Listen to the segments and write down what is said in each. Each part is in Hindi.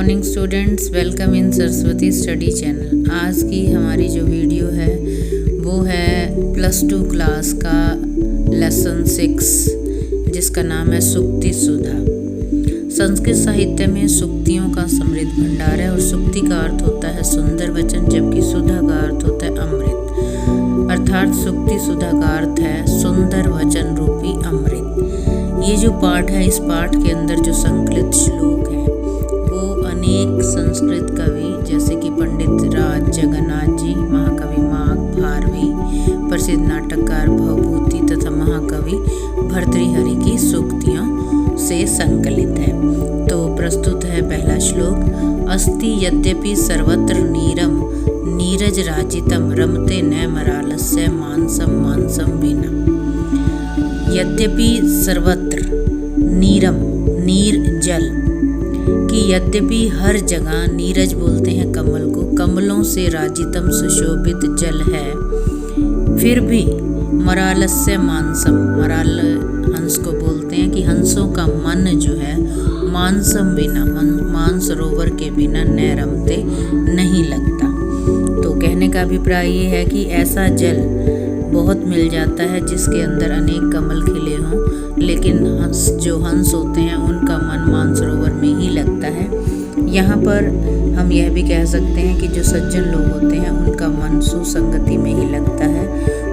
Morning students, welcome in Saraswati study channel. आज की हमारी जो वीडियो है वो है +2 क्लास का लेसन 6 जिसका नाम है सूक्ति सुधा। संस्कृत साहित्य में सूक्तियों का समृद्ध भंडार है और सूक्ति का अर्थ होता है सुंदर वचन, जबकि सुधा का अर्थ होता है अमृत। अर्थात सूक्ति सुधा का अर्थ है सुंदर वचन रूपी अमृत। ये जो पाठ है, इस पाठ के अंदर जो संकलित श्लोक है वो अनेक संस्कृत कवि जैसे कि पंडित राज जगन्नाथ जी, महाकवि माघ भारवी, प्रसिद्ध नाटककार भवभूति तथा महाकवि भर्तृहरि की सूक्तियों से संकलित है। तो प्रस्तुत है पहला श्लोक। अस्ति यद्यपि सर्वत्र नीरम नीरज राजितम रमते न मरालस्य मानसम मानसम विना। यद्यपि सर्वत्र नीरम नीर जल कि यद्यपि हर जगह, नीरज बोलते हैं कमल को, कमलों से राजितम सुशोभित जल है, फिर भी मरालस्य मानसम, मराल हंस को बोलते हैं कि हंसों का मन जो है मानसम बिना, मानसरोवर के बिना न रमते नहीं लगता। तो कहने का अभिप्राय ये है कि ऐसा जल बहुत मिल जाता है जिसके अंदर अनेक कमल खिले हों, लेकिन जो हंस होते हैं उनका मन मानसरोवर में ही लगता है। यहाँ पर हम यह भी कह सकते हैं कि जो सज्जन लोग होते हैं उनका मन सुसंगति में ही लगता है।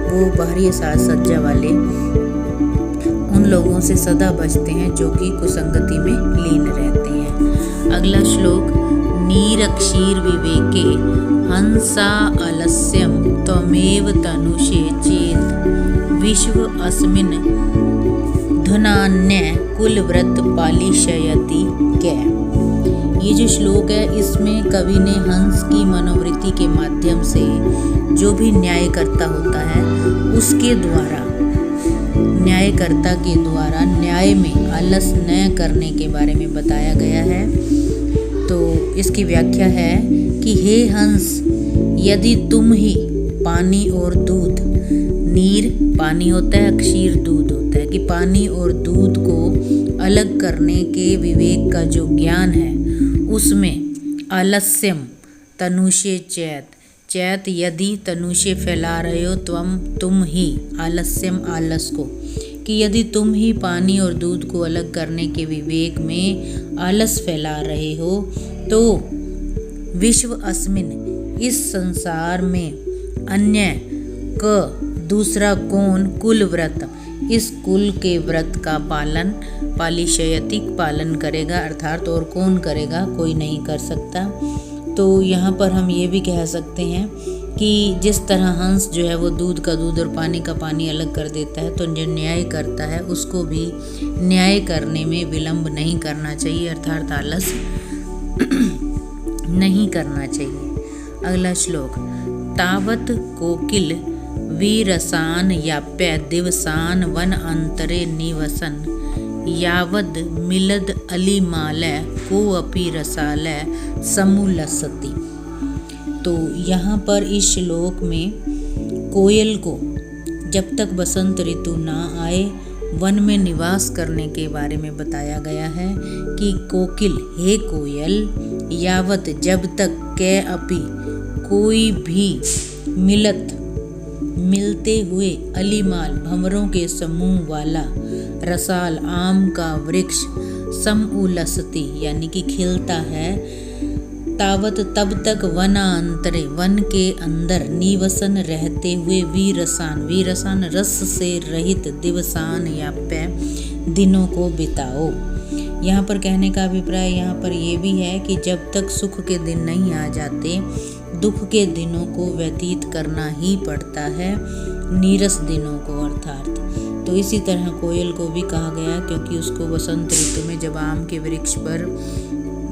वो बाहरी साज सज्जा वाले उन लोगों से सदा बचते हैं जो कि कुसंगति में लीन रहते हैं। अगला श्लोक। नीरक्षीर विवेके हंसा अलस्यम त्वमेव तनुषे चेत विश्व अस्मिन् धनान्य कुलव्रत पालिशयति कै। ये जो श्लोक है, इसमें कवि ने हंस की मनोवृत्ति के माध्यम से जो भी न्यायकर्ता होता है उसके द्वारा, न्यायकर्ता के द्वारा न्याय में आलस न करने के बारे में बताया गया है। तो इसकी व्याख्या है कि हे हंस, यदि तुम ही पानी और दूध, नीर पानी होता है, क्षीर दूध होता है, कि पानी और दूध को अलग करने के विवेक का जो ज्ञान है उसमें आलस्यम तनुषे चैत, चैत यदि तनुषे फैला रहे हो तुम ही, आलस्यम आलस को, कि यदि तुम ही पानी और दूध को अलग करने के विवेक में आलस फैला रहे हो तो विश्व अस्मिन, इस संसार में, अन्य क दूसरा कौन, कुल व्रत, इस कुल के व्रत का पालन, पालिशयतिक पालन करेगा, अर्थात और कौन करेगा, कोई नहीं कर सकता। तो यहाँ पर हम ये भी कह सकते हैं कि जिस तरह हंस जो है वो दूध का दूध और पानी का पानी अलग कर देता है, तो जो न्याय करता है उसको भी न्याय करने में विलंब नहीं करना चाहिए, अर्थात आलस नहीं करना चाहिए। अगला श्लोक। तावत कोकिल वीरसान याप्य दिवसान वन अंतरे निवसन यावद मिलद अलिमालय को अपि रसालय समुलसति। तो यहाँ पर इस श्लोक में कोयल को जब तक बसंत ऋतु ना आए वन में निवास करने के बारे में बताया गया है कि कोकिल, हे कोयल, यावत जब तक, कै अपि कोई भी, मिलत मिलते हुए, अलीमाल भंवरों के समूह वाला, रसाल आम का वृक्ष, समुलसति यानी कि खिलता है, तावत तब तक, वनांतरे वन के अंदर, निवसन रहते हुए, वीरसान वीरसान रस से रहित, दिवसान याप्य दिनों को बिताओ। यहाँ पर कहने का अभिप्राय यहाँ पर ये भी है कि जब तक सुख के दिन नहीं आ जाते, दुख के दिनों को व्यतीत करना ही पड़ता है, नीरस दिनों को अर्थात। तो इसी तरह कोयल को भी कहा गया क्योंकि उसको बसंत ऋतु में जब आम के वृक्ष पर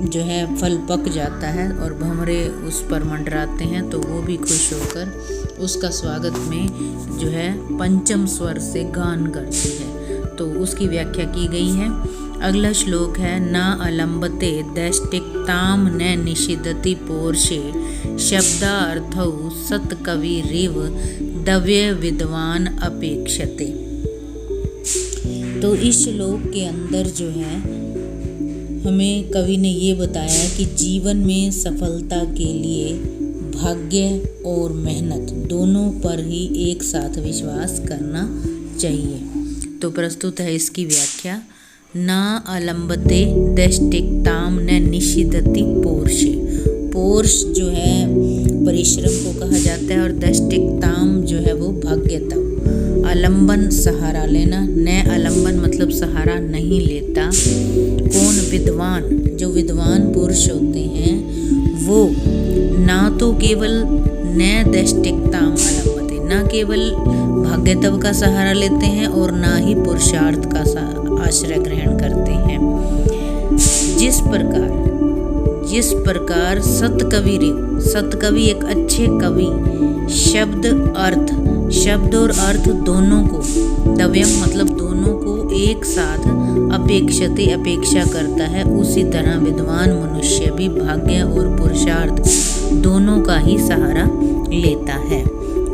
जो है फल पक जाता है और भंवरे उस पर मंडराते हैं तो वो भी खुश होकर उसका स्वागत में जो है पंचम स्वर से गान करती है। तो उसकी व्याख्या की गई है। अगला श्लोक है। न अलंबते दैष्टिकताम न निषिदति पोर्षे शब्दार्थौ सत्कविरिव दव्य विद्वान अपेक्षते। तो इस श्लोक के अंदर जो है हमें कवि ने ये बताया कि जीवन में सफलता के लिए भाग्य और मेहनत दोनों पर ही एक साथ विश्वास करना चाहिए। तो प्रस्तुत है इसकी व्याख्या। ना अलंबते दष्टिक्ताम न निषिदति पोर्षे। पोर्ष जो है परिश्रम को कहा जाता है और दष्टिक्ताम जो है वो भाग्यता। आलंबन सहारा लेना, न अलंबन मतलब सहारा नहीं लेता। कौन? विद्वान। जो विद्वान पुरुष होते हैं वो ना तो केवल न दष्टिक्ताम अलंबते, ना केवल भाग्यतव का सहारा लेते हैं और ना ही पुरुषार्थ का आश्रय ग्रहण करते हैं। जिस प्रकार सतकवि एक अच्छे कवि शब्द और अर्थ दोनों को, द्वयम मतलब दोनों को एक साथ अपेक्षा करता है, उसी तरह विद्वान मनुष्य भी भाग्य और पुरुषार्थ दोनों का ही सहारा लेता है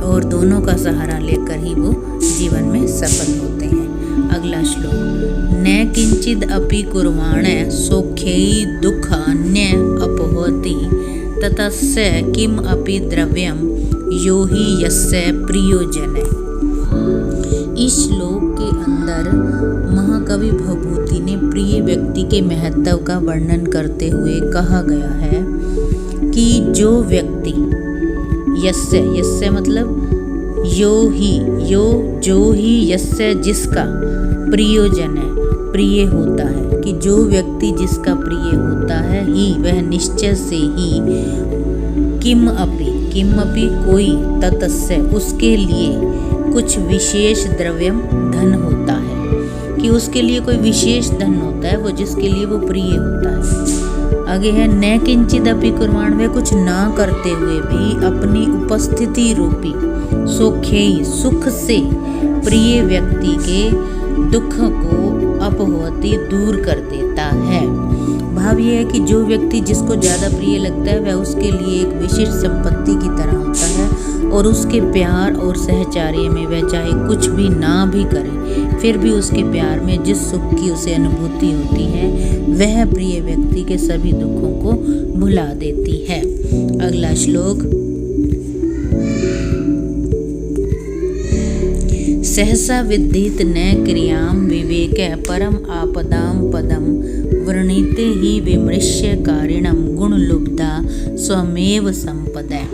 और दोनों का सहारा लेकर ही वो जीवन में सफल होते हैं। अगला श्लोक। न किंचिद अपि कुर्वाण सौख्यै दुःखान्य अपहोति ततस्य किम अपि द्रव्यम यो हि यस्य प्रियो जने। इस श्लोक के अंदर महाकवि भवभूति ने प्रिय व्यक्ति के महत्व का वर्णन करते हुए कहा गया है कि जो व्यक्ति यस्य मतलब जो ही यस्य जिसका प्रियोजन है, प्रिय होता है, कि जो व्यक्ति जिसका प्रिय होता है ही वह निश्चय से ही किम अपि कोई ततस्य उसके लिए कुछ विशेष द्रव्यम धन होता है, कि उसके लिए कोई विशेष धन होता है वो जिसके लिए वो प्रिय होता है। आगे है न किंचिद अपि कुर्वाण, वे कुछ ना करते हुए भी अपनी उपस्थिति रूपी सौख्यै सुख से प्रिय व्यक्ति के दुख को अपहोति दूर कर देता है। भाव यह है कि जो व्यक्ति जिसको ज़्यादा प्रिय लगता है वह उसके लिए एक विशिष्ट संपत्ति की तरह होता है और उसके प्यार और सहचार्य में वह चाहे कुछ भी ना भी करे फिर भी उसके प्यार में जिस सुख की उसे अनुभूति होती है वह प्रिय व्यक्ति के सभी दुखों को भुला देती है। अगला श्लोक। सहसा विद्धित न क्रियाम विवेक परम आपदाम पदम वृणीते ही विमृश्य कारिणम गुणलुब्धा स्वमेव संपदा।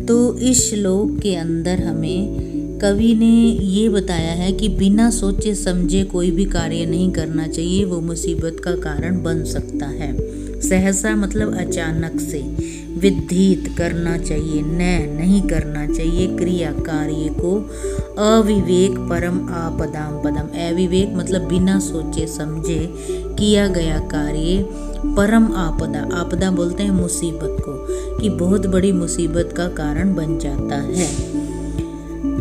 तो इस श्लोक के अंदर हमें कवि ने ये बताया है कि बिना सोचे समझे कोई भी कार्य नहीं करना चाहिए, वो मुसीबत का कारण बन सकता है। सहसा मतलब अचानक से, विद्धित करना चाहिए, नहीं करना चाहिए, क्रिया कार्य को, अविवेक परम आपदाम पदम, अविवेक मतलब बिना सोचे समझे किया गया कार्य, परम आपदा बोलते हैं मुसीबत को, कि बहुत बड़ी मुसीबत का कारण बन जाता है।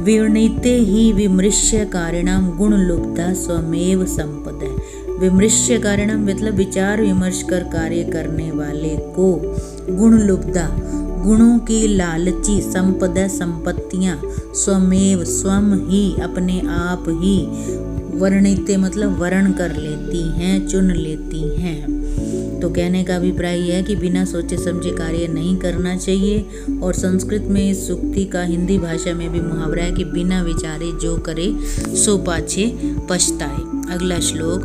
विवृणीते ही विमृश्य कारिणाम गुणलुब्धा स्वमेव संपदा। विमृश्य कारिणाम मतलब विचार विमर्श कर कार्य करने वाले को, गुणलुब्धा गुणों की लालची, संपदा संपत्तियां, स्वमेव स्वयं ही अपने आप ही, वर्णिते मतलब वर्ण कर लेती हैं, चुन लेती हैं। तो कहने का अभिप्राय यह है कि बिना सोचे समझे कार्य नहीं करना चाहिए। और संस्कृत में इस सूक्ति का हिंदी भाषा में भी मुहावरा है कि बिना विचारे जो करे सो पाछे पछताए। अगला श्लोक।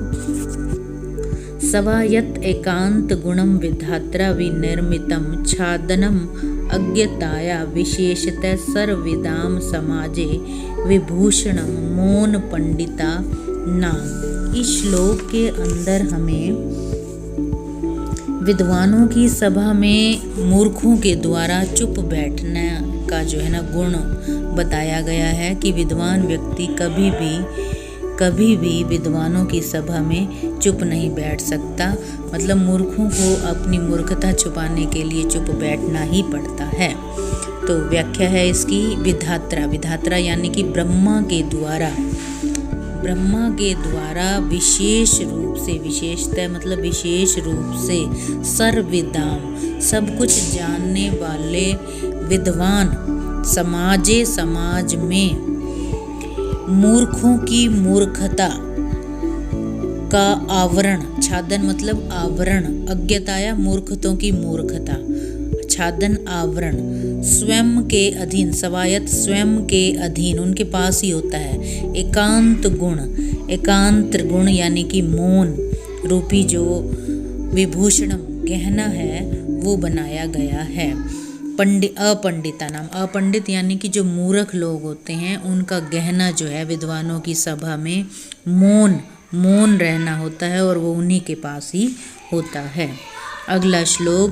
सवायत एकांत गुणम विधात्रा विनिर्मितम छादनम अज्ञताया विशेषतः सर्वविदाम समाजे विभूषणम मौन पंडिता नाम। इस श्लोक के अंदर हमें विद्वानों की सभा में मूर्खों के द्वारा चुप बैठने का जो है ना गुण बताया गया है, कि विद्वान व्यक्ति कभी भी विद्वानों की सभा में चुप नहीं बैठ सकता। मतलब मूर्खों को अपनी मूर्खता छुपाने के लिए चुप बैठना ही पड़ता है। तो व्याख्या है इसकी। विधात्रा यानी कि ब्रह्मा के द्वारा विशेष रूप से, विशेषतः मतलब विशेष रूप से, सर्वविदाम सब कुछ जानने वाले विद्वान, समाज में मूर्खों की मूर्खता का आवरण, छादन मतलब आवरण, अज्ञताया मूर्खतों की मूर्खता, छादन आवरण, स्वयं के अधीन, स्वायत्त स्वयं के अधीन, उनके पास ही होता है। एकांत गुण, एकांत गुण यानी कि मौन रूपी जो विभूषणम गहना है वो बनाया गया है। अपंडिता नाम, अपंडित यानी कि जो मूर्ख लोग होते हैं उनका गहना जो है विद्वानों की सभा में मौन रहना होता है और वो उन्हीं के पास ही होता है। अगला श्लोक,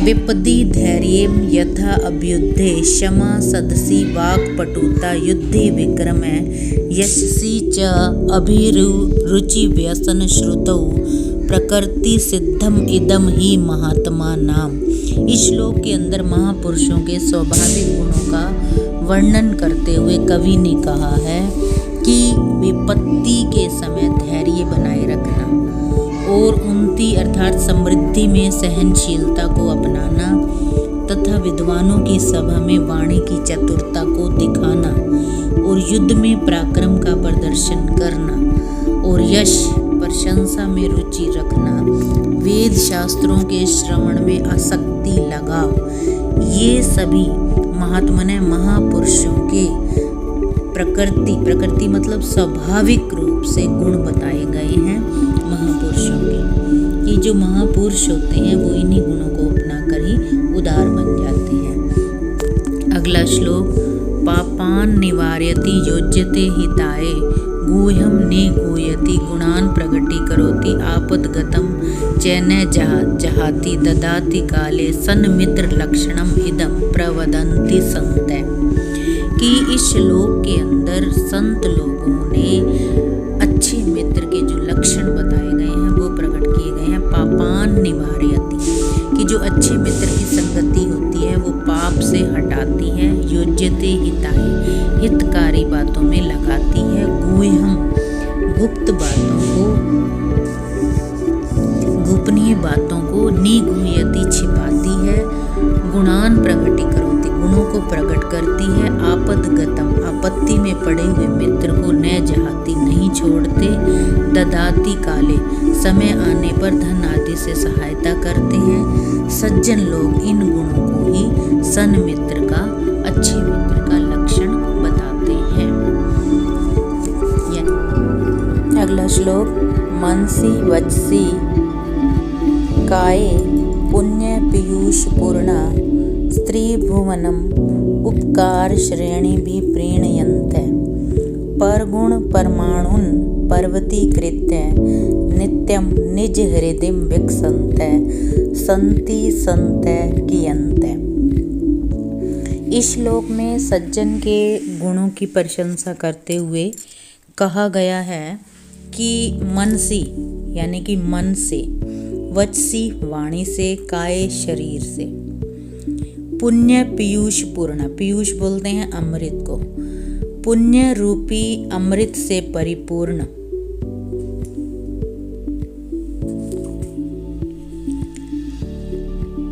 विपदि धैर्येम यथा अभ्युद्धे क्षमा सदसी वाक्पटुता युद्धे विक्रम यशसी च अभिरुचि व्यसन श्रुतौ प्रकृति सिद्धम इदम ही महात्मा नाम। इस श्लोक के अंदर महापुरुषों के स्वाभाविक गुणों का वर्णन करते हुए कवि ने कहा है कि विपत्ति के समय धैर्य बनाए रखना और उन्नति अर्थात समृद्धि में सहनशीलता को अपनाना तथा विद्वानों की सभा में वाणी की चतुरता को दिखाना और युद्ध में पराक्रम का प्रदर्शन करना और यश प्रशंसा में रुचि रखना, वेद शास्त्रों के श्रवण में आसक्ति लगाव, ये सभी महात्मने महापुरुषों के प्रकृति मतलब स्वाभाविक रूप से गुण बताए गए हैं महापुरुषों के। ये जो महापुरुष होते हैं वो इन्हीं गुणों को अपनाकर ही उदार बन जाते हैं। अगला श्लोक, पापान निवारयति योज्यते हिताय गुह्यम ने गुह्यति गुणान प्रगति करोति आपदगतम चैन जहाति ददाति काले सन्मित्र लक्षणम इदम प्रवदन्ति संत। कि इस श्लोक के अंदर संत लोगों ने अच्छे मित्र के जो लक्षण बताए गए हैं वो प्रकट किए गए हैं। पापान निवारयति, कि जो अच्छे मित्र की संगति होती है वो पाप से हटाती है। योज्यते हिताय, हितकारी बातों में लगाती है। गुह्यम, गुप्त बातों को, गोपनीय बातों को, निगुह्यति छिपाती है। गुणान प्रगति करोति, गुणों को प्रकट करती है। आपदगतम, आपत्ति में पड़े हुए मित्र को न जहाती, नहीं छोड़ते। ददाति काले, समय आने पर धन आदि से सहायता करते हैं। सज्जन लोग इन गुणों को ही सन्मित्र का, अच्छे मित्र का लक्षण बताते हैं। अगला श्लोक, मनसी वचसी काये पुण्य पीयूष पूर्णा स्त्री भुवनम उपकार श्रेणी भी प्रीणयन्ते परगुण परमाणुन पर्वतीकृत्य नित्यम निज हृदय विकसन्ते संति संते कियन्ते। इस श्लोक में सज्जन के गुणों की प्रशंसा करते हुए कहा गया है कि मनसी यानी कि मन से, वचसी वाणी से, काय शरीर से, पुण्य पीयूष पूर्ण, पीयूष बोलते हैं अमृत को, पुण्य रूपी अमृत से परिपूर्ण,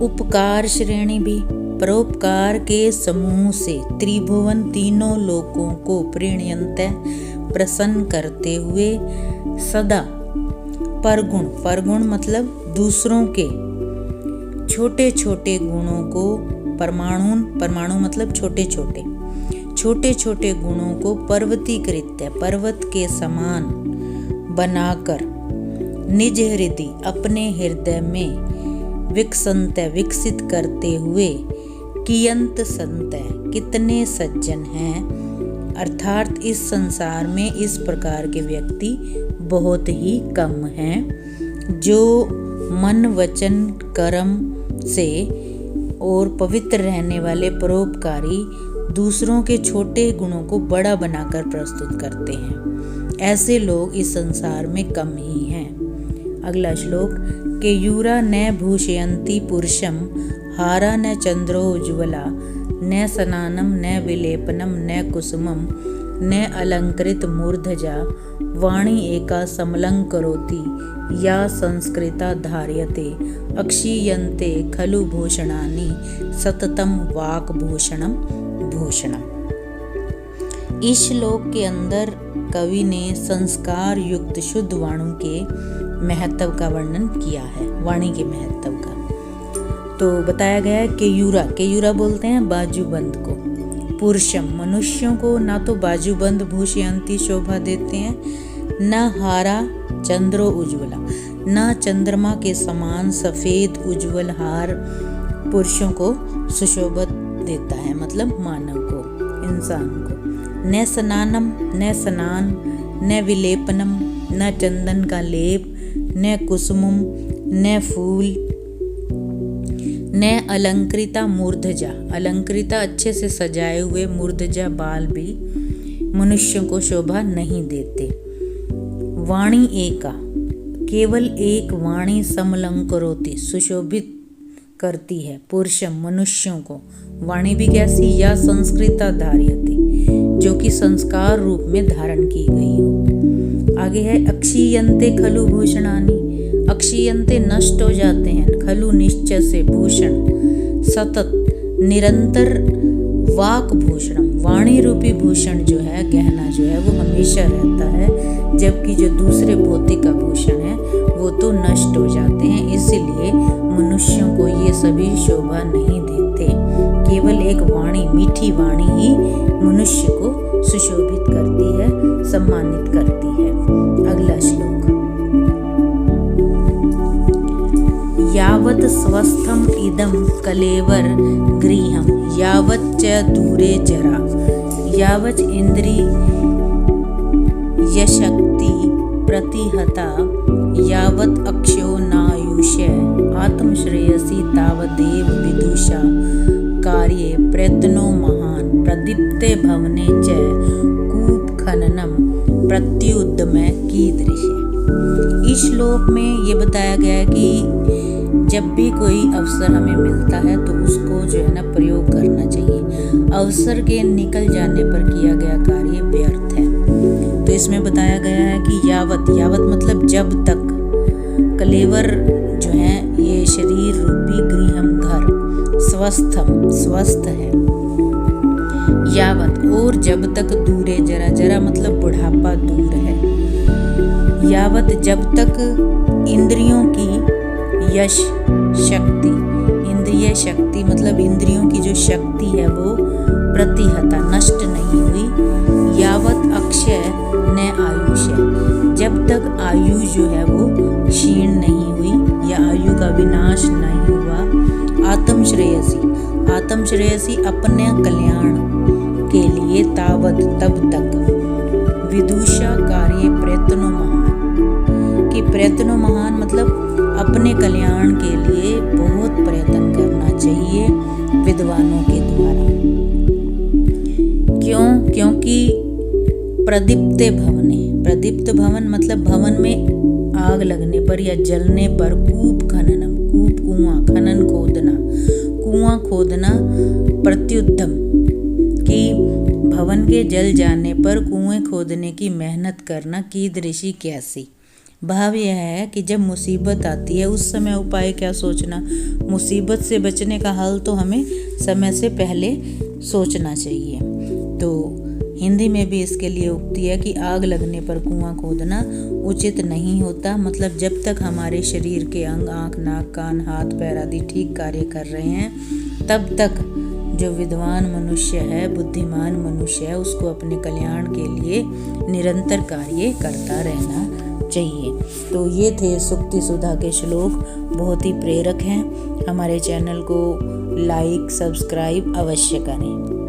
उपकार श्रेणी भी, परोपकार के समूह से, त्रिभुवन तीनों लोकों को प्रीणयन्ते प्रसन्न करते हुए, सदा परगुण, परगुण मतलब दूसरों के छोटे छोटे गुणों को, परमाणु मतलब छोटे छोटे गुणों को पर्वतीकृत्य, पर्वत के समान बनाकर, निज हृदय अपने हृदय में, विकसंत विकसित करते हुए, कियंत संत कितने सज्जन हैं, अर्थात इस संसार में इस प्रकार के व्यक्ति बहुत ही कम हैं जो मन वचन कर्म से और पवित्र रहने वाले परोपकारी दूसरों के छोटे गुणों को बड़ा बनाकर प्रस्तुत करते हैं। ऐसे लोग इस संसार में कम ही हैं। अगला श्लोक, केयूरा न भूषयन्ति पुरुषम हारा न चंद्रोज्ज्वला न स्नानम न विलेपनम न कुसुमम न अलंकृत मूर्धजा वाणी एका समलं करोति या संस्कृता धार्यते अक्षीयन्ते खलु भूषणानि सततम वाक् भूषणम भूषणम। इस श्लोक के अंदर कवि ने संस्कार युक्त शुद्ध वाणी के महत्व का वर्णन किया है, वाणी के महत्व का। तो बताया गया है केयूरा बोलते हैं बाजूबंद को। पुरुषम, मनुष्यों को ना तो बाजूबंद भूषयंती शोभा देते हैं, न हारा चंद्रो उज्ज्वला, न चंद्रमा के समान सफेद उज्ज्वल हार पुरुषों को सुशोभित देता है, मतलब मानव को, इंसान को। न स्नानम, न स्नान, न विलेपनम, न चंदन का लेप, न कुसुमम, न फूल, न अलंकृता मूर्धजा, अलंकृता अच्छे से सजाए हुए मूर्धजा बाल भी मनुष्यों को शोभा नहीं देते। वाणी एका, केवल एक वाणी समलंकरोति, सुशोभित करती है पुरुषम, मनुष्यों को। वाणी भी कैसी, या संस्कृता धार्यते, जो कि संस्कार रूप में धारण की गई हो। आगे है अक्षीयन्ते खलु भूषणानि, अक्षीयन्ते नष्ट हो जाते हैं, खलु निश्चय से, भूषण सतत निरंतर, वाक भूषणम, वाणी रूपी भूषण जो है, गहना जो है वो हमेशा रहता है, जबकि जो दूसरे भौतिक आभूषण है वो तो नष्ट हो जाते हैं। इसलिए मनुष्यों को ये सभी शोभा नहीं देते। केवल एक वाणी, मीठी वाणी ही मनुष्य को सुशोभित करती है, सम्मानित करती है। अगला श्लोक, यावत् स्वस्थम इदं कलेवर गृहं, यावत् च दूरे जरा, यावत् इंद्रिय यशक्ति प्रतिहता, यावत् अक्षयो नायुष्य, आत्मश्रेयसी तावदेव विदुषा कार्ये प्रयत्नो महान, प्रदीप्ते भवने च कूप खननम प्रत्युद्यमे कीदृशे। इस श्लोक में ये बताया गया है कि जब भी कोई अवसर हमें मिलता है तो उसको जो है ना प्रयोग करना चाहिए। अवसर के निकल जाने पर किया गया कार्य व्यर्थ है। तो इसमें बताया गया है कि यावत मतलब जब तक, कलेवर जो है ये शरीर रूपी गृहम घर, स्वस्थ है, यावत और जब तक, दूरे जरा मतलब बुढ़ापा दूर है, यावत जब तक इंद्रियों की यश शक्ति, इंद्रिय शक्ति मतलब इंद्रियों की जो शक्ति है वो प्रतिहता, नष्ट नहीं हुई, यावत अक्षय न आयुष है, जब तक आयु जो है वो क्षीण नहीं हुई या आयु का विनाश नहीं हुआ। आत्मश्रेयसी अपने कल्याण के लिए, तावत तब तक, विदुषा कार्य प्रयत्नो महान, कि प्रयत्नो महान मतलब अपने कल्याण के लिए बहुत प्रयत्न करना चाहिए विद्वानों के द्वारा। क्योंकि प्रदीप्ते भवने, प्रदीप्त भवन मतलब भवन में आग लगने पर या जलने पर, कूप खननम, कूप कुआं, खनन खोदना, कुआं खोदना, प्रत्युद्यम कि भवन के जल जाने पर कुएं खोदने की मेहनत करना, कीदृशी कैसी। भाव यह है कि जब मुसीबत आती है उस समय उपाय क्या सोचना, मुसीबत से बचने का हल तो हमें समय से पहले सोचना चाहिए। तो हिंदी में भी इसके लिए उक्ति है कि आग लगने पर कुआं खोदना उचित नहीं होता, मतलब जब तक हमारे शरीर के अंग, आँख, नाक, कान, हाथ, पैर आदि ठीक कार्य कर रहे हैं तब तक जो विद्वान मनुष्य है, बुद्धिमान मनुष्य है, उसको अपने कल्याण के लिए निरंतर कार्य करता रहना चाहिए। तो ये थे सुक्ति सुधा के श्लोक, बहुत ही प्रेरक हैं। हमारे चैनल को लाइक, सब्सक्राइब अवश्य करें।